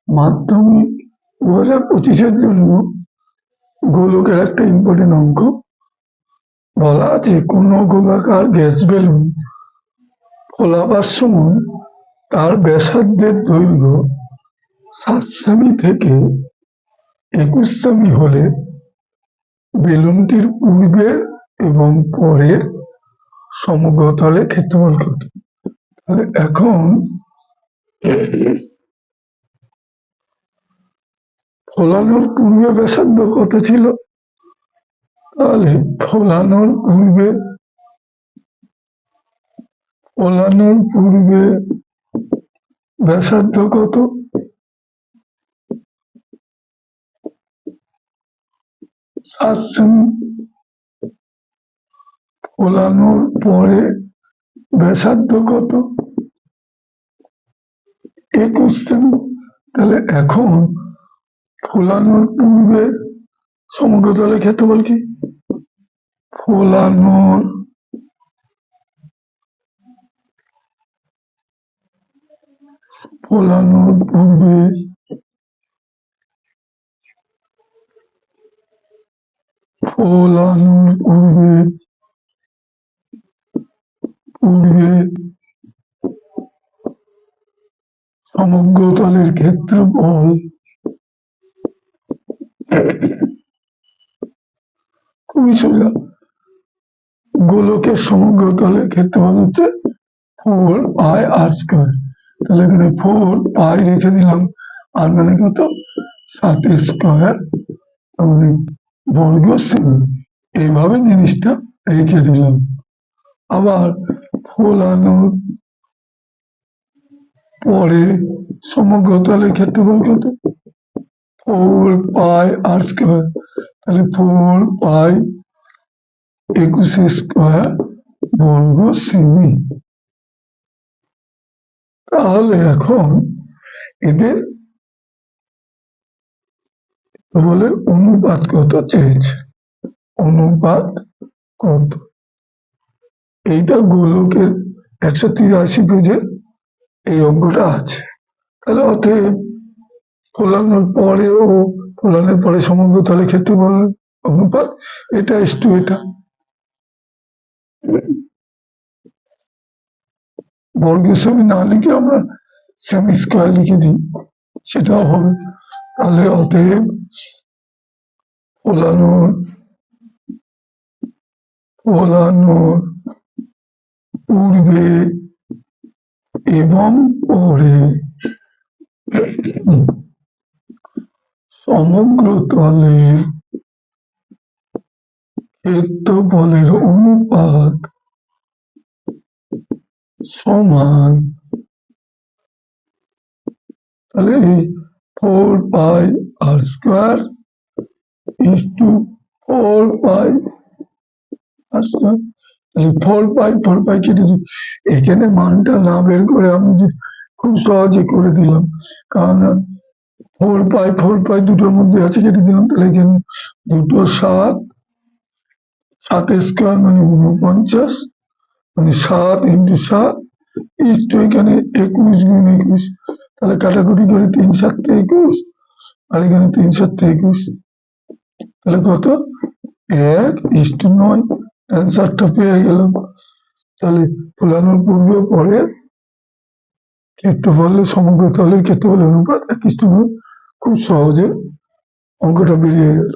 মাধ্যমিক 2025-এর জন্য গোলকের একটা ইম্পর্টেন্ট অঙ্ক বলা আছে, কোন গোলাকার গ্যাস বেলুন ফোলাবার সময় তার ব্যাসার্ধের দৈর্ঘ্য 7 সেমি থেকে 21 সেমি হলে বেলুনটির পূর্বের এবং পরের সমগ্রতলে ক্ষেত্রফল কত? তাহলে এখন ফোলানোর পূর্বে ব্যাসার্ধ কত ছিল? তাহলে ফোলানোর পূর্বে ব্যাসার্ধ কত? 7 সেমি। ফোলানোর পরে ব্যাসার্ধ কত? 21 সেমি। তাহলে এখন ফোলানোর পূর্বে সমগ্রতলের ক্ষেত্রফল কি? ফোলানোর পূর্বে সমগ্রতলের ক্ষেত্রফল খুবই সোজা। গোলকের সমগ্রতলের ক্ষেত্রফল হচ্ছে 4πr²। তাহলে এখানে 4π রেখে দিলাম, আর মানে কত? 7² বর্গ সেমি। এইভাবে জিনিসটা রেখে দিলাম। আবার ফোলানোর পরে সমগ্রতলের ক্ষেত্রফল কত? 4πr²। তাহলে 4π 21² বর্গ সেমি। তাহলে এখন এদের বলে অনুপাত কত চেয়েছে। অনুপাত কত? এইটা গোলকের 183 পেজে এই অঙ্কটা আছে। তাহলে অতএব ফোলানোর পরে ও ফোলানোর পরে সমগ্রতলে ক্ষেত্রফল অনুপাত এটা ইস্টু এটা। বর্গ সেমি না লিখে আমরা সেমি স্কোয়ার লিখে দিই, সেটাও হবে। তাহলে অতএব ফোলানোর পূর্বে এবং পরে সমগ্রতলের ক্ষেত্রফলের অনুপাত সমান, তাহলে 4πr² ইস্টু 4π। তাহলে 4π কেটে দিই। এখানে মানটা না বের করে আমি খুব সহজে করে দিলাম, কারণ 4π দুটোর মধ্যে আছে, কেটে দিলাম। তাহলে এখানে 2 7, 7² মানে 49, মানে 7 × 7 ইস্টু এখানে 21 × 21। তাহলে কাটাকুটি করে 3 × 7 = 21, আর এখানে 3 × 7 = 21। তাহলে কত? 1:9। অ্যান্সারটা পেয়ে গেলাম। তাহলে ফোলানোর পূর্বে পরে ক্ষেত্রফলের সমগ্রতলের ক্ষেত্রফলের অনুপাত 1:9। খুব সহজে অঙ্কটা বেরিয়ে গেল।